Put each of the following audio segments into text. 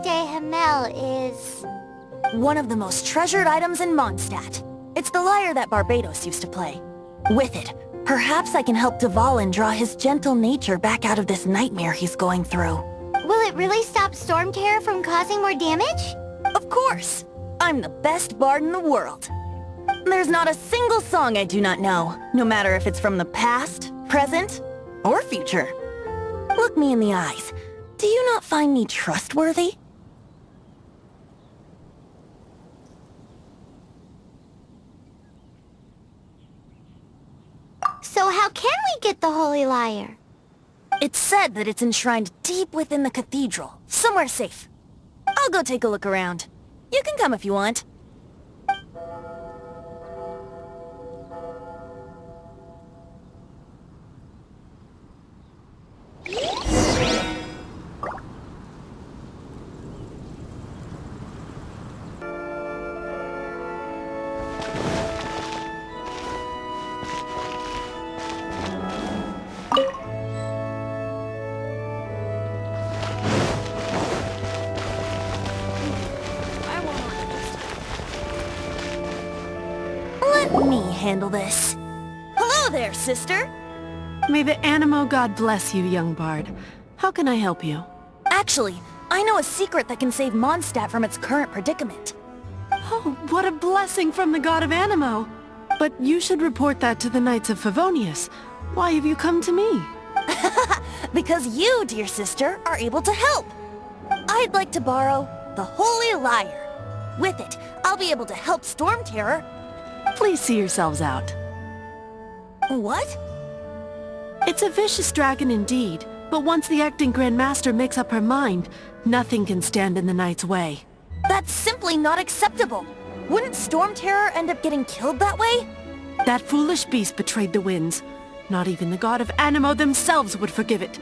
de Hamel is... one of the most treasured items in Mondstadt. It's the lyre that Barbados used to play. With it, perhaps I can help Dvalin draw his gentle nature back out of this nightmare he's going through. Will it really stop Storm Terror from causing more damage? Of course! I'm the best bard in the world. There's not a single song I do not know, no matter if it's from the past, present, or future. Look me in the eyes. Do you not find me trustworthy? So how can we get the Holy Lyre? It's said that it's enshrined deep within the cathedral, somewhere safe. I'll go take a look around. You can come if you want. Let me handle this. Hello there, sister! May the Animo god bless you, young bard. How can I help you? Actually, I know a secret that can save Mondstadt from its current predicament. Oh, what a blessing from the god of Animo! But you should report that to the Knights of Favonius. Why have you come to me? Because you, dear sister, are able to help. I'd like to borrow the Holy Lyre. With it, I'll be able to help Storm Terror. Please see yourselves out. What? It's a vicious dragon indeed, but once the acting Grand Master makes up her mind, nothing can stand in the Knight's way. That's simply not acceptable. Wouldn't Storm Terror end up getting killed that way? That foolish beast betrayed the winds. Not even the god of Animo themselves would forgive it.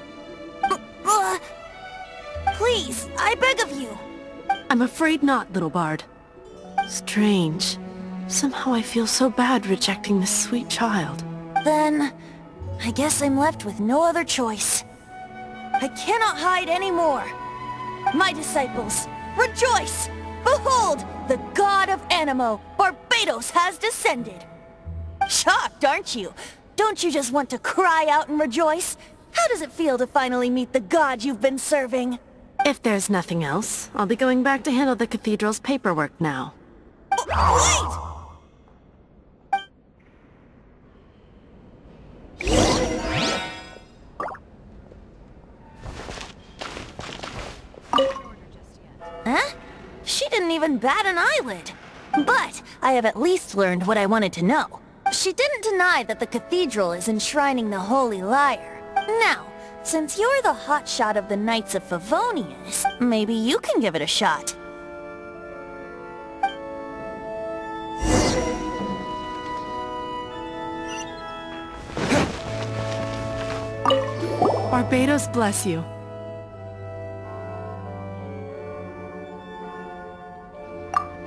Please, I beg of you. I'm afraid not, little bard. Strange. Somehow I feel so bad rejecting this sweet child. Then, I guess I'm left with no other choice. I cannot hide anymore. My disciples, rejoice! Behold, the god of Animo, Barbados, has descended. Shocked, aren't you? Don't you just want to cry out and rejoice? How does it feel to finally meet the god you've been serving? If there's nothing else, I'll be going back to handle the cathedral's paperwork now. Wait! Huh? She didn't even bat an eyelid. But I have at least learned what I wanted to know. She didn't deny that the cathedral is enshrining the Holy Lyre. Now, since you're the hotshot of the Knights of Favonius, maybe you can give it a shot. Barbados bless you.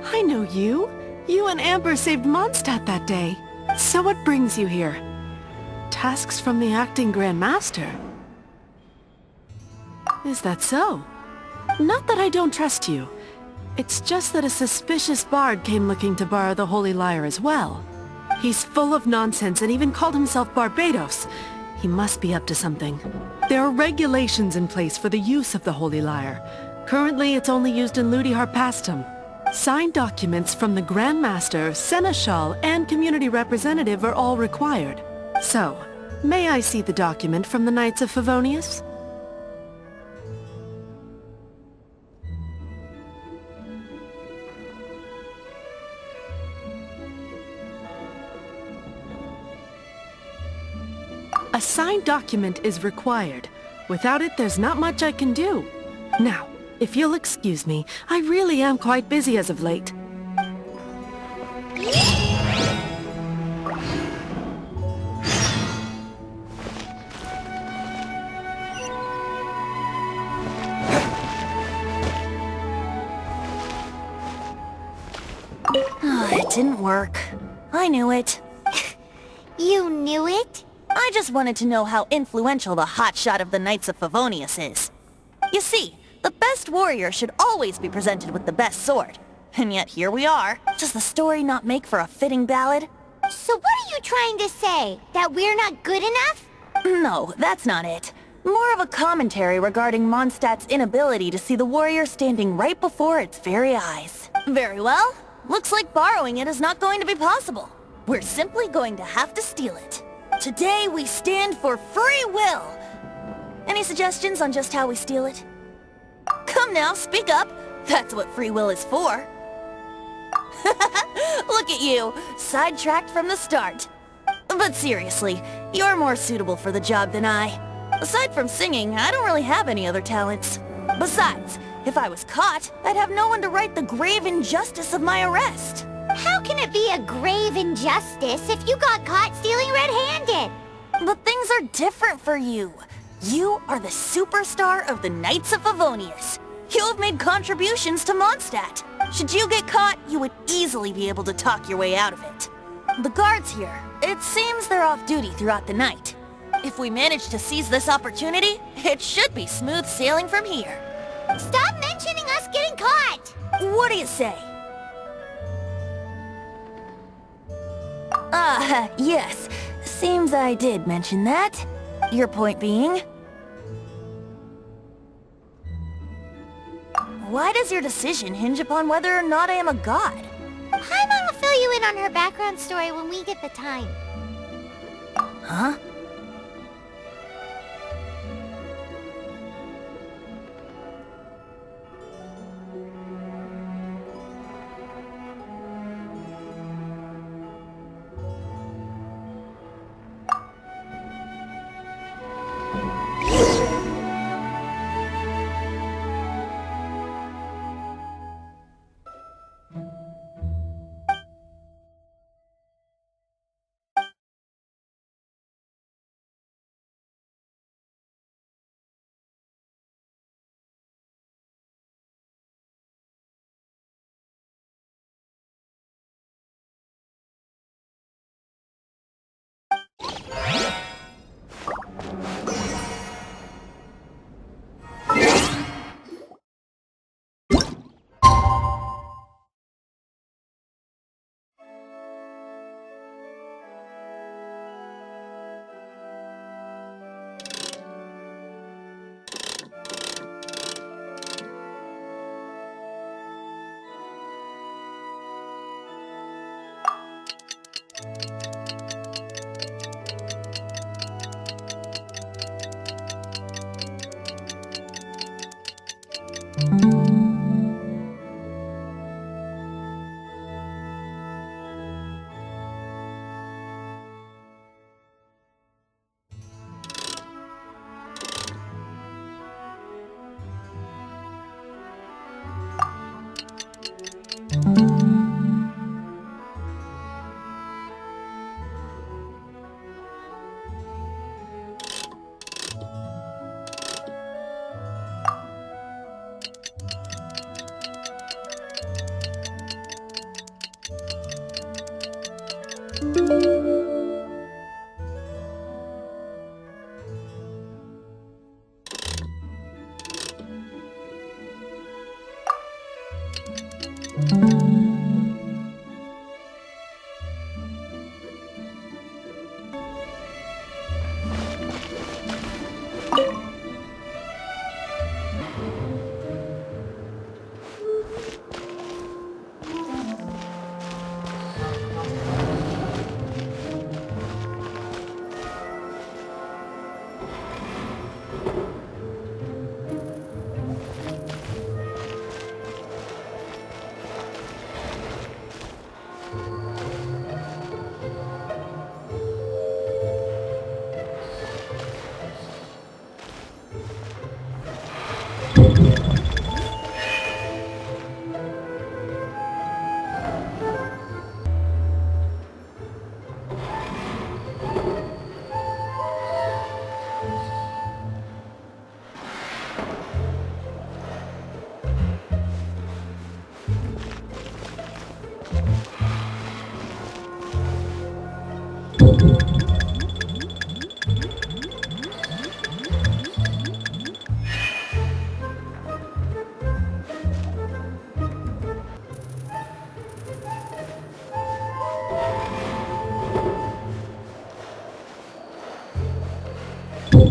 I know you. You and Amber saved Mondstadt that day. So what brings you here? Tasks from the acting Grand Master? Is that so? Not that I don't trust you. It's just that a suspicious bard came looking to borrow the Holy Lyre as well. He's full of nonsense and even called himself Barbados. He must be up to something. There are regulations in place for the use of the Holy Lyre. Currently, it's only used in Ludi Harpastum. Signed documents from the Grand Master, Seneschal, and Community Representative are all required. So, may I see the document from the Knights of Favonius? A signed document is required. Without it, there's not much I can do. Now, if you'll excuse me, I really am quite busy as of late. It didn't work. I knew it. You knew it? I just wanted to know how influential the hotshot of the Knights of Favonius is. You see, The best warrior should always be presented with the best sword. And yet here we are. Does the story not make for a fitting ballad? So what are you trying to say? That we're not good enough? No, that's not it. More of a commentary regarding Mondstadt's inability to see the warrior standing right before its very eyes. Very well. Looks like borrowing it is not going to be possible. We're simply going to have to steal it. Today we stand for free will. Any suggestions on just how we steal it? Come now, speak up. That's what free will is for. Look at you, sidetracked from the start. But seriously, you're more suitable for the job than I. Aside from singing, I don't really have any other talents. Besides, if I was caught, I'd have no one to right the grave injustice of my arrest. How can it be a grave injustice if you got caught stealing red-handed? But things are different for you. You are the superstar of the Knights of Favonius. You have made contributions to Mondstadt. Should you get caught, you would easily be able to talk your way out of it. The guards here, it seems they're off duty throughout the night. If we manage to seize this opportunity, it should be smooth sailing from here. Stop mentioning us getting caught! What do you say? Yes. Seems I did mention that. Your point being? Why does your decision hinge upon whether or not I am a god? Paimon will fill you in on her background story when we get the time. Huh? Who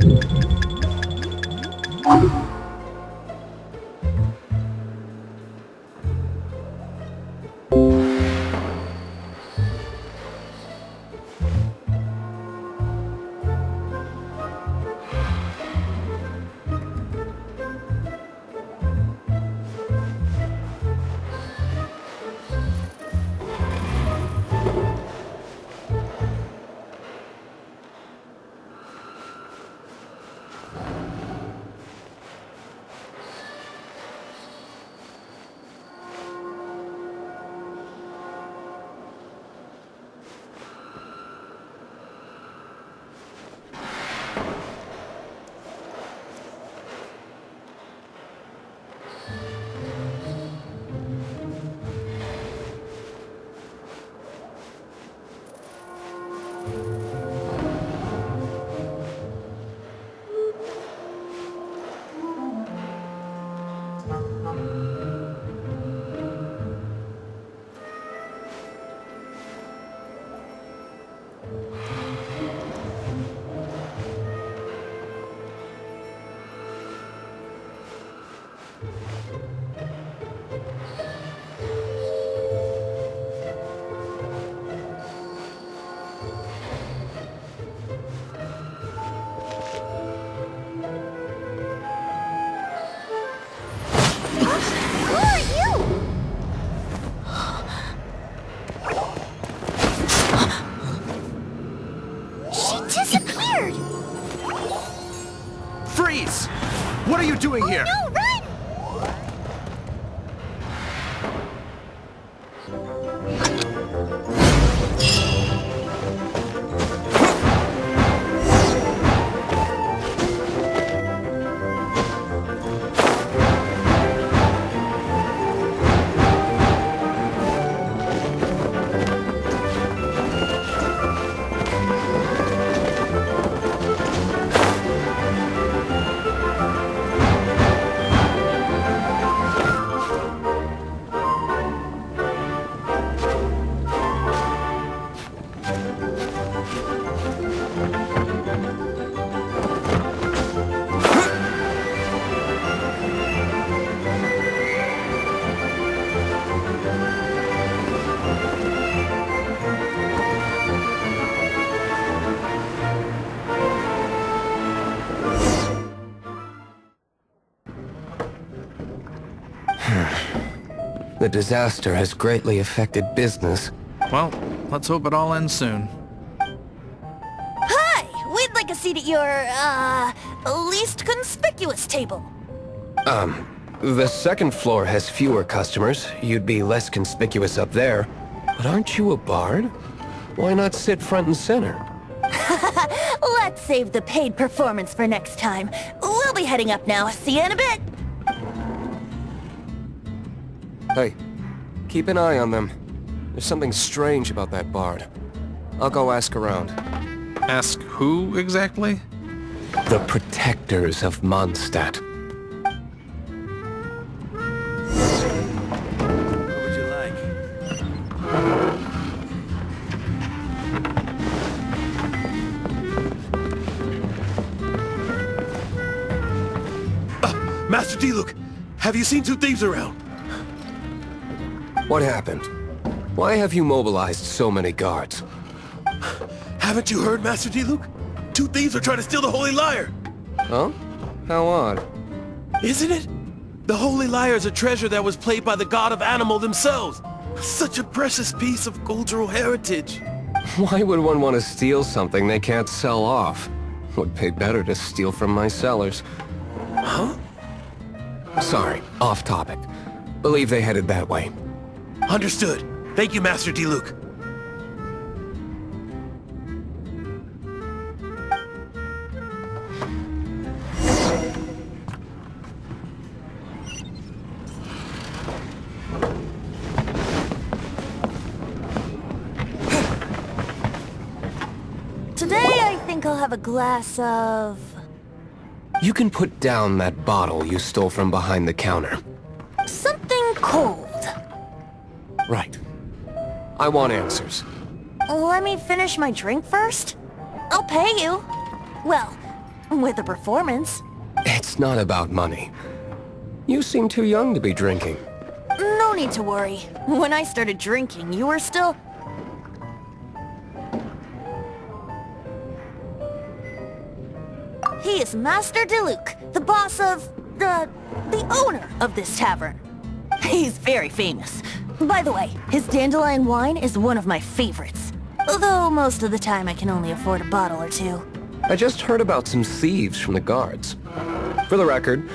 are you? She disappeared! Freeze! What are you doing here? No, run! The disaster has greatly affected business. Well, let's hope it all ends soon. Hi! We'd like a seat at your, least conspicuous table. The second floor has fewer customers. You'd be less conspicuous up there. But aren't you a bard? Why not sit front and center? Let's save the paid performance for next time. We'll be heading up now. See you in a bit. Hey, keep an eye on them. There's something strange about that bard. I'll go ask around. Ask who exactly? The protectors of Mondstadt. What would you like? Master D-Luke, have you seen two thieves around? What happened? Why have you mobilized so many guards? Haven't you heard, Master D-Luke? Two thieves are trying to steal the Holy Lyre! Huh? How odd. Isn't it? The Holy Lyre is a treasure that was played by the god of animal themselves. Such a precious piece of cultural heritage. Why would one want to steal something they can't sell off? Would pay better to steal from my sellers. Huh? Sorry, off topic. Believe they headed that way. Understood. Thank you, Master D-Luke. Today I think I'll have a glass of... You can put down that bottle you stole from behind the counter. something cold. Right. I want answers. Let me finish my drink first? I'll pay you. Well, With a performance. It's not about money. You seem too young to be drinking. No need to worry. When I started drinking, you were still... He is Master Diluc, the boss of... the owner of this tavern. He's very famous. By the way, his dandelion wine is one of my favorites. Although most of the time I can only afford a bottle or two. I just heard about some thieves from the guards. For the record,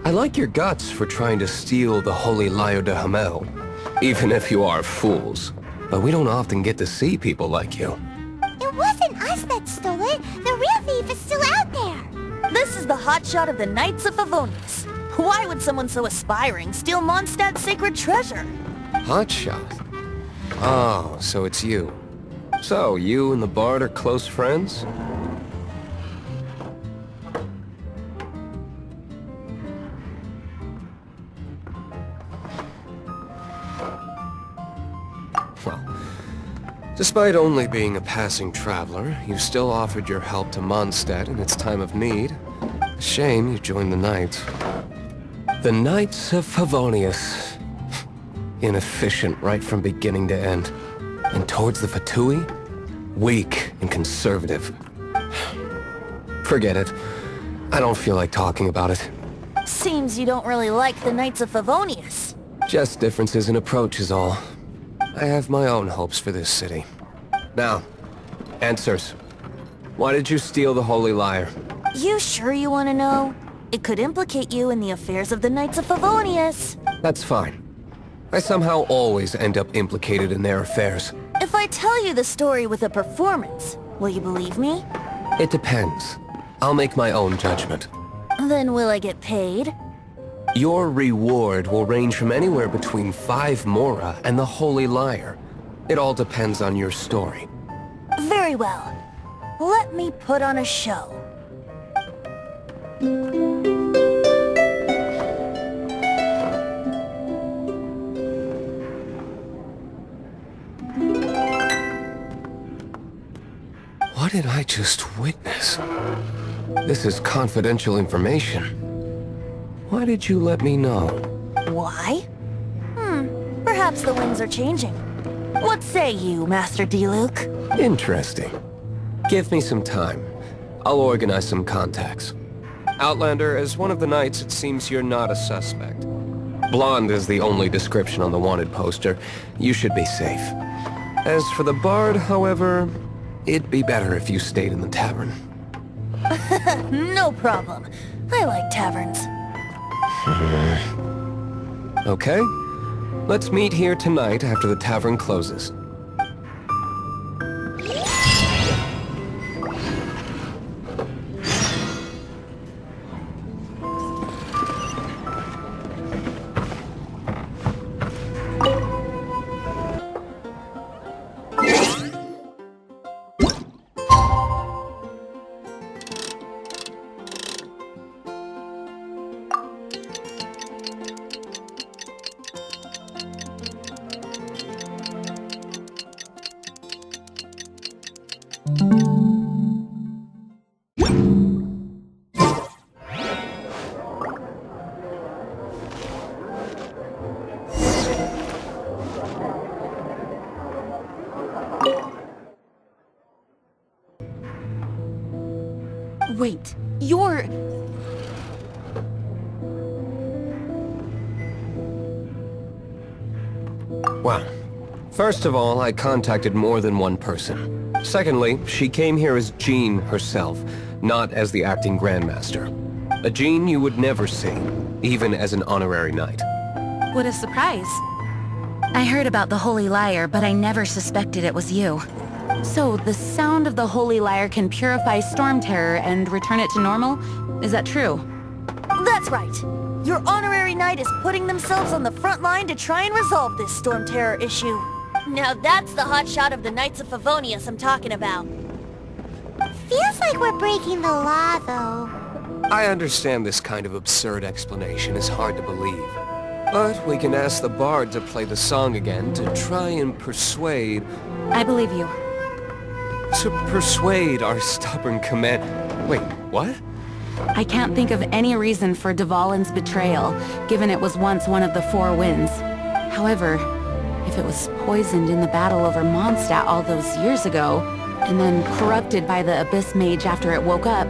I like your guts for trying to steal the Holy Lyre de Hamel. Even if you are fools. But we don't often get to see people like you. It wasn't us that stole it. The real thief is still out there. This is the hotshot of the Knights of Favonius. Why would someone so aspiring steal Mondstadt's sacred treasure? Hotshot? Oh, so it's you. So, you and the Bard are close friends? Well, despite only being a passing traveler, you still offered your help to Mondstadt in its time of need. Shame you joined the Knights. The Knights of Favonius. Inefficient right from beginning to end. And towards the Fatui, weak and conservative. Forget it. I don't feel like talking about it. Seems you don't really like the Knights of Favonius. Just differences in approach is all. I have my own hopes for this city. Now, answers. Why did you steal the Holy Lyre? You sure you want to know? It could implicate you in the affairs of the Knights of Favonius. That's fine. I somehow always end up implicated in their affairs. If I tell you the story with a performance, will you believe me? It depends. I'll make my own judgment. Then will I get paid? Your reward will range from anywhere between 5 Mora and the Holy Lyre. It all depends on your story. Very well. Let me put on a show. What did I just witness? This is confidential information. Why did you let me know? Why? Perhaps the winds are changing. What say you, Master Diluc? Interesting. Give me some time. I'll organize some contacts. Outlander, as one of the Knights, it seems you're not a suspect. Blonde is the only description on the wanted poster. You should be safe. As for the Bard, however, it'd be better if you stayed in the tavern. No problem. I like taverns. Okay. Let's meet here tonight after the tavern closes. Wait, you're... Well, first of all, I contacted more than one person. Secondly, she came here as Jean herself, not as the acting Grandmaster. A Jean you would never see, even as an honorary knight. What a surprise. I heard about the Holy Lyre, but I never suspected it was you. So, the sound of the Holy Lyre can purify Storm Terror and return it to normal? Is that true? That's right. Your honorary knight is putting themselves on the front line to try and resolve this Storm Terror issue. Now that's the hotshot of the Knights of Favonius I'm talking about. Feels like we're breaking the law, though. I understand this kind of absurd explanation is hard to believe. But we can ask the Bard to play the song again to try and persuade... I believe you. To persuade our stubborn command... Wait, what? I can't think of any reason for Dvalin's betrayal, given it was once one of the Four Winds. However, if it was poisoned in the battle over Mondstadt all those years ago, and then corrupted by the Abyss Mage after it woke up,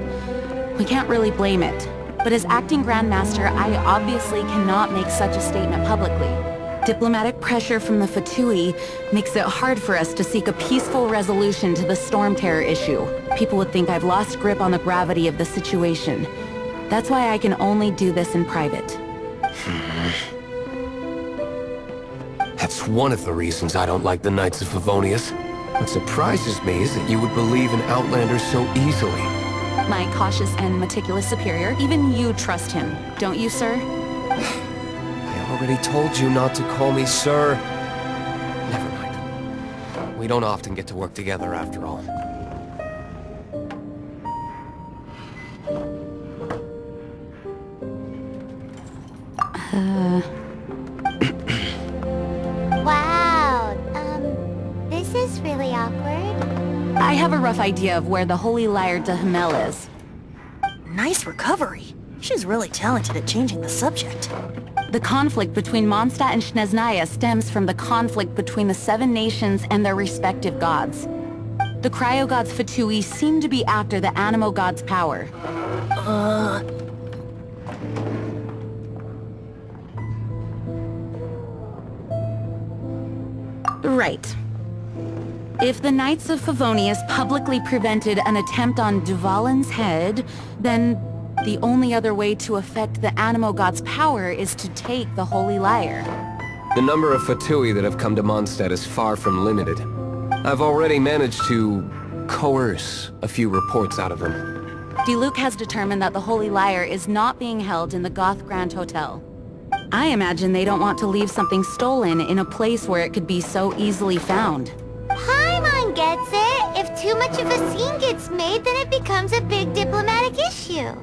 we can't really blame it. But as acting Grandmaster, I obviously cannot make such a statement publicly. Diplomatic pressure from the Fatui makes it hard for us to seek a peaceful resolution to the Storm Terror issue. People would think I've lost grip on the gravity of the situation. That's why I can only do this in private. That's one of the reasons I don't like the Knights of Favonius. What surprises me is that you would believe in Outlanders so easily. My cautious and meticulous superior, even you trust him, don't you, sir? I already told you not to call me sir. Never mind. We don't often get to work together after all. Wow, this is really awkward. I have a rough idea of where the Holy Lyre de Himmel is. Nice recovery. She's really talented at changing the subject. The conflict between Mondstadt and Snezhnaya stems from the conflict between the Seven Nations and their respective gods. The Cryo-Gods Fatui seem to be after the Animo God's power. Right. If the Knights of Favonius publicly prevented an attempt on Dvalin's head, then the only other way to affect the Animo God's power is to take the Holy Lyre. The number of Fatui that have come to Mondstadt is far from limited. I've already managed to coerce a few reports out of them. Diluc has determined that the Holy Lyre is not being held in the Goth Grand Hotel. I imagine they don't want to leave something stolen in a place where it could be so easily found. Paimon gets it. If too much of a scene gets made, then it becomes a big diplomatic issue.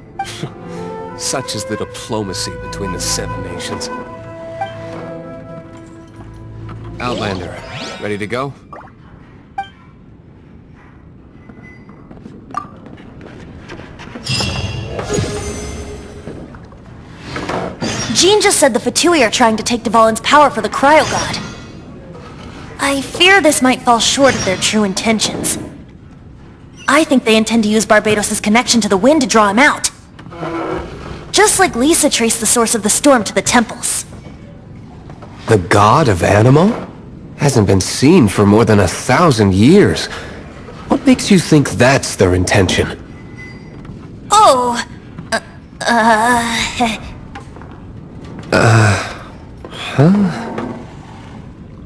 Such is the diplomacy between the Seven Nations. Outlander, ready to go? Jean just said the Fatui are trying to take Dvalin's power for the Cryo-God. I fear this might fall short of their true intentions. I think they intend to use Barbados' connection to the wind to draw him out. Just like Lisa traced the source of the storm to the temples. The god of Animo? Hasn't been seen for more than 1,000 years. What makes you think that's their intention? Oh!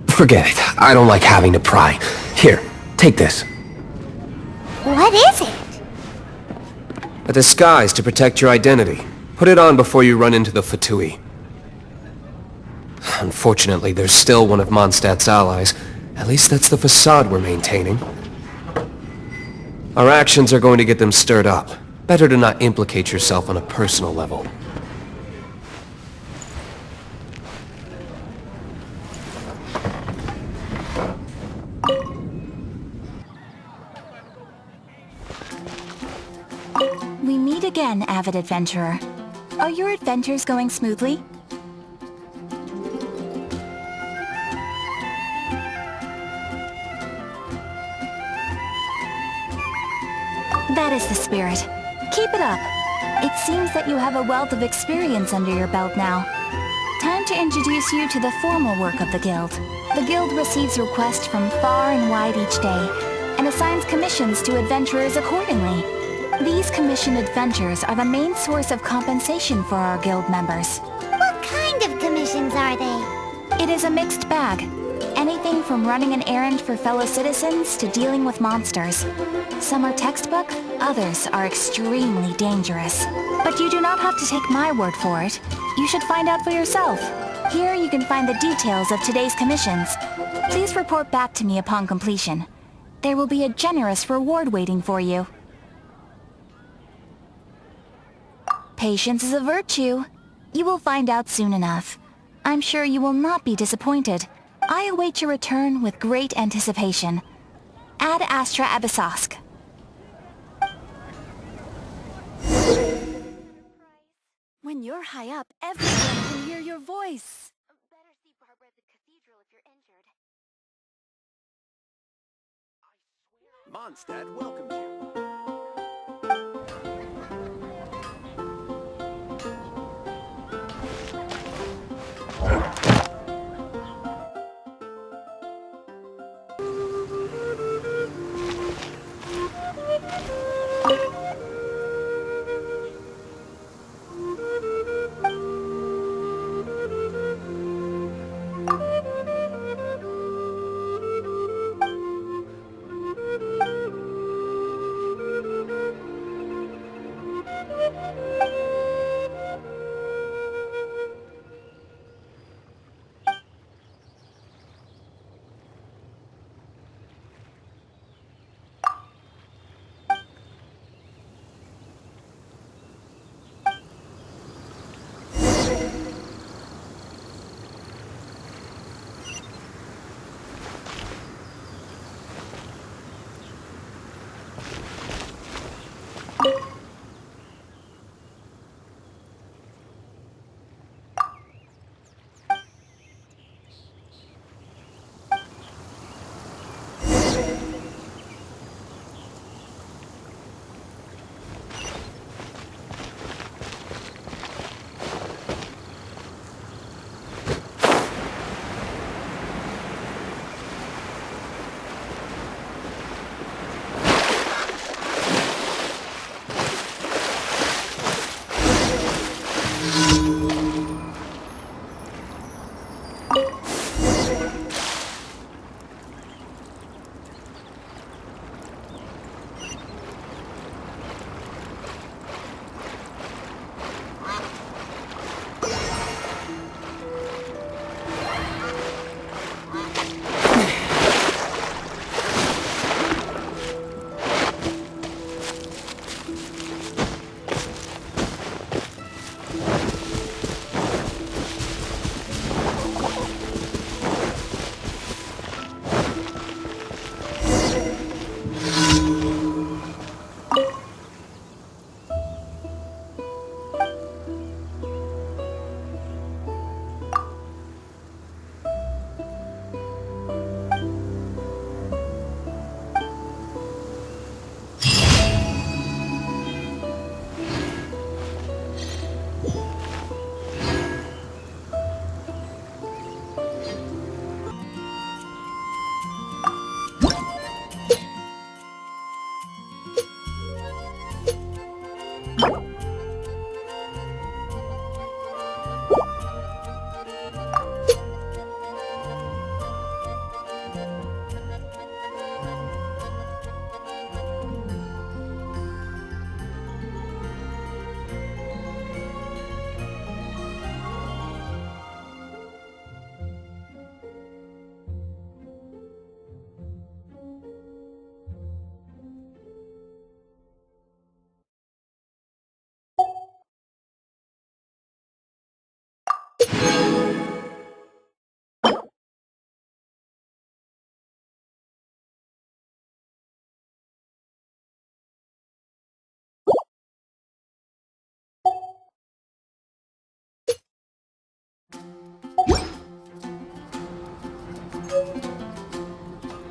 Forget it. I don't like having to pry. Here, take this. What is it? A disguise to protect your identity. Put it on before you run into the Fatui. Unfortunately, there's still one of Mondstadt's allies. At least that's the facade we're maintaining. Our actions are going to get them stirred up. Better to not implicate yourself on a personal level. We meet again, avid adventurer. Are your adventures going smoothly? That is the spirit. Keep it up. It seems that you have a wealth of experience under your belt now. Time to introduce you to the formal work of the Guild. The Guild receives requests from far and wide each day, and assigns commissions to adventurers accordingly. These commissioned adventures are the main source of compensation for our Guild members. What kind of commissions are they? It is a mixed bag. Anything from running an errand for fellow citizens to dealing with monsters. Some are textbook, others are extremely dangerous. But you do not have to take my word for it. You should find out for yourself. Here you can find the details of today's commissions. Please report back to me upon completion. There will be a generous reward waiting for you. Patience is a virtue. You will find out soon enough. I'm sure you will not be disappointed. I await your return with great anticipation. Ad Astra Abyssosk. When you're high up, everyone can hear your voice. Better see Barbara at the cathedral if you're injured. Mondstadt welcomes you.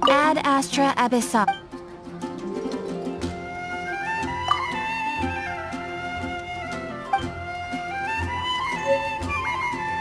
Ad Astra Abyssal.